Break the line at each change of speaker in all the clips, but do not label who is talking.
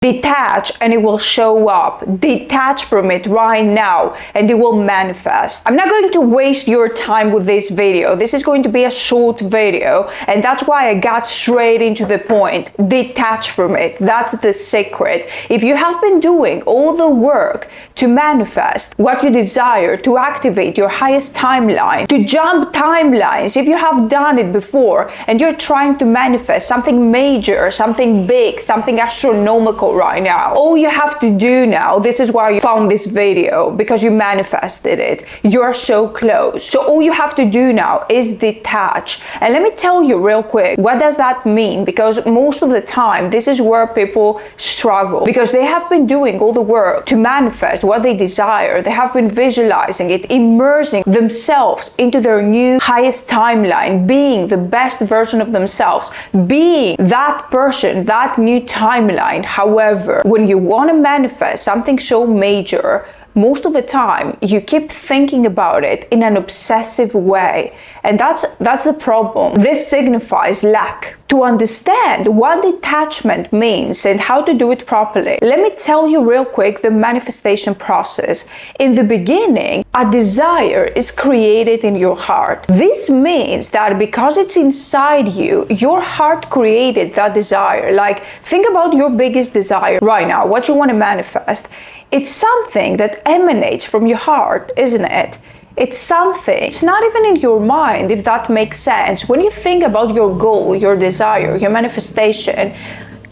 Detach and it will show up. Detach from it right now and it will manifest. I'm not going to waste your time with this video. This is going to be a short video and that's why I got straight into the point. Detach from it. That's the secret. If you have been doing all the work to manifest what you desire, to activate your highest timeline, to jump timelines, if you have done it before and you're trying to manifest something major, something big, something astronomical right now, all you have to do now, this is why you found this video, because you manifested it. You're so close. So all you have to do now is detach. And let me tell you real quick, what does that mean? Because most of the time, this is where people struggle, because they have been doing all the work to manifest what they desire. They have been visualizing it, immersing themselves into their new highest timeline, being the best version of themselves, being that person, that new timeline. However, when you want to manifest something so major, most of the time you keep thinking about it in an obsessive way, and that's the problem. This signifies lack. To understand what detachment means and how to do it properly, let me tell you real quick the manifestation process. In the beginning, a desire is created in your heart. This means that because it's inside you, your heart created that desire. Like, think about your biggest desire right now, what you want to manifest. It's something that emanates from your heart, isn't it? It's something. It's not even in your mind, if that makes sense. When you think about your goal, your desire, your manifestation,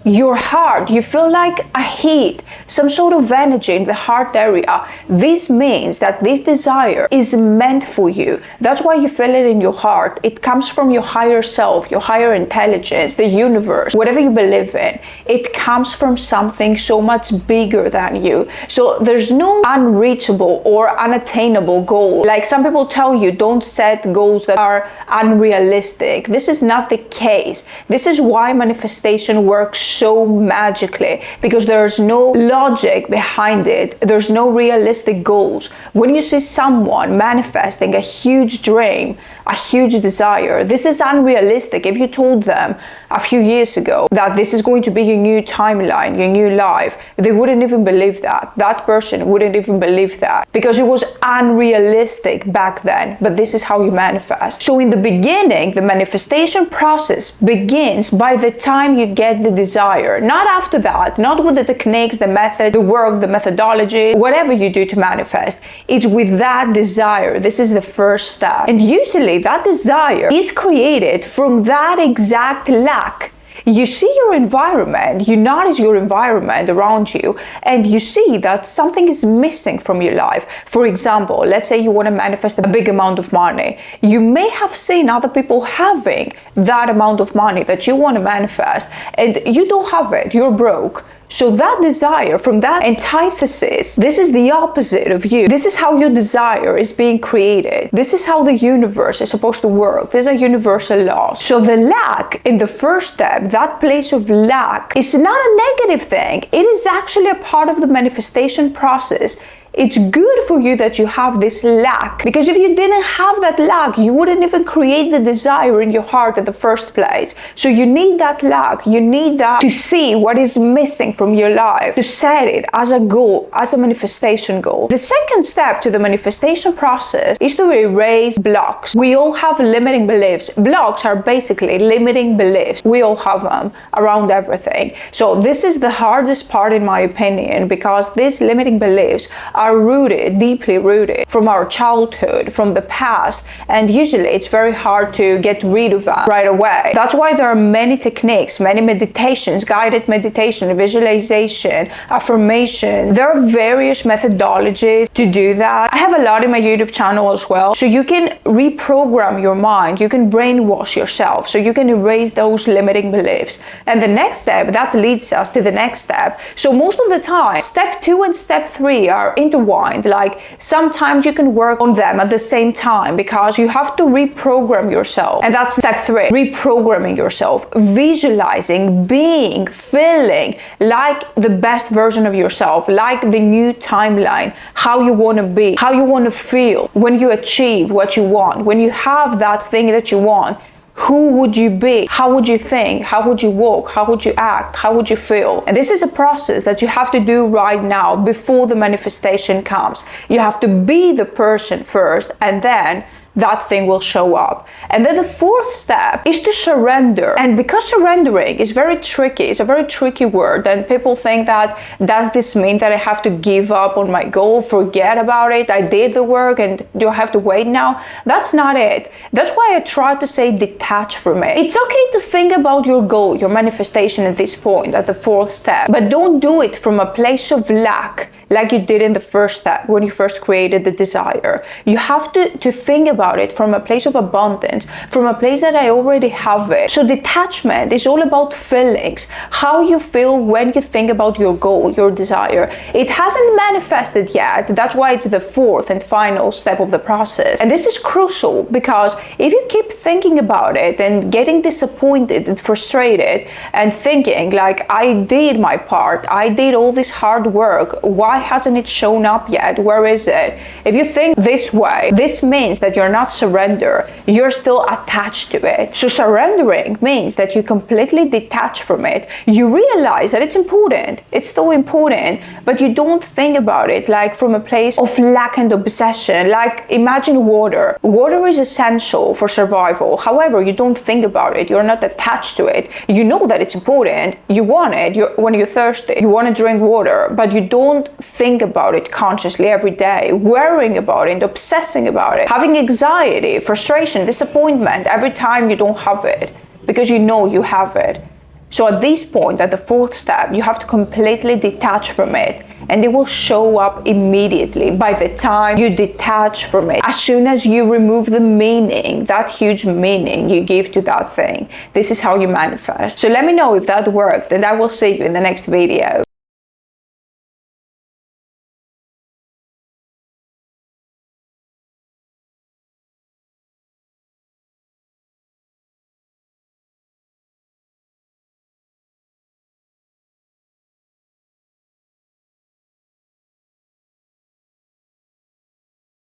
your heart, you feel like a heat, some sort of energy in the heart area. This means that this desire is meant for you. That's why you feel it in your heart. It comes from your higher self, your higher intelligence, the universe, whatever you believe in. It comes from something so much bigger than you. So there's no unreachable or unattainable goal. Like some people tell you, don't set goals that are unrealistic. This is not the case. This is why manifestation works so magically, because there's no logic behind it. There's no realistic goals. When you see someone manifesting a huge dream, a huge desire, this is unrealistic. If you told them a few years ago that this is going to be your new timeline, your new life, they wouldn't even believe that. That person wouldn't even believe that, because it was unrealistic back then. But this is how you manifest. So in the beginning, the manifestation process begins by the time you get the desire, not after that, not with the techniques, the method, the work, the methodology, whatever you do to manifest. It's with that desire. This is the first step. And usually that desire is created from that exact lack. You see your environment, you notice your environment around you, and you see that something is missing from your life. For example, let's say you want to manifest a big amount of money. You may have seen other people having that amount of money that you want to manifest, and you don't have it, you're broke. So that desire, from that antithesis, this is the opposite of you. This is how your desire is being created. This is how the universe is supposed to work. These are universal laws. So the lack in the first step, that place of lack, is not a negative thing. It is actually a part of the manifestation process. It's good for you that you have this lack, because if you didn't have that lack, you wouldn't even create the desire in your heart in the first place. So you need that lack, you need that to see what is missing from your life, to set it as a goal, as a manifestation goal. The second step to the manifestation process is to erase blocks. We all have limiting beliefs. Blocks are basically limiting beliefs. We all have them around everything. So this is the hardest part, in my opinion, because these limiting beliefs are rooted, deeply rooted from our childhood, from the past, and usually it's very hard to get rid of them right away. That's why there are many techniques, many meditations, guided meditation, visualization, affirmation. There are various methodologies to do that. I have a lot in my YouTube channel as well. So you can reprogram your mind, you can brainwash yourself, so you can erase those limiting beliefs. And the next step, that leads us to the next step. So most of the time, step 2 and step 3 are intertwined. Like sometimes you can work on them at the same time, because you have to reprogram yourself. And that's step 3, reprogramming yourself, visualizing, being, feeling like the best version of yourself, like the new timeline, how you want to be, how you want to feel when you achieve what you want, when you have that thing that you want. who would you be? How would you think? How would you walk? How would you act? How would you feel? And this is a process that you have to do right now before the manifestation comes. You have to be the person first, and then that thing will show up. And then the fourth step is to surrender. And because surrendering is very tricky, it's a very tricky word, and people think that, does this mean that I have to give up on my goal, forget about it, I did the work, and do I have to wait now? That's not it. That's why I try to say detach from it. It's okay to think about your goal, your manifestation at this point, at the fourth step, but don't do it from a place of lack, like you did in the first step when you first created the desire. You have to think about it from a place of abundance, from a place that I already have it. So detachment is all about feelings, how you feel when you think about your goal, your desire. It hasn't manifested yet. That's why it's the fourth and final step of the process. And this is crucial, because if you keep thinking about it and getting disappointed and frustrated and thinking like, I did my part, I did all this hard work, why hasn't it shown up yet? Where is it? If you think this way, this means that you're not surrender, you're still attached to it. So surrendering means that you completely detach from it. You realize that it's important, it's still important, but you don't think about it like from a place of lack and obsession. Like, imagine water. Water is essential for survival. However, you don't think about it, you're not attached to it. You know that it's important, you want it, when you're thirsty, you want to drink water, but you don't think about it consciously every day, worrying about it, obsessing about it, having anxiety, frustration, disappointment every time you don't have it, because you know you have it. So at this point, at the fourth step, you have to completely detach from it, and it will show up immediately by the time you detach from it. As soon as you remove the meaning, that huge meaning you give to that thing, this is how you manifest. So let me know if that worked, and I will see you in the next video.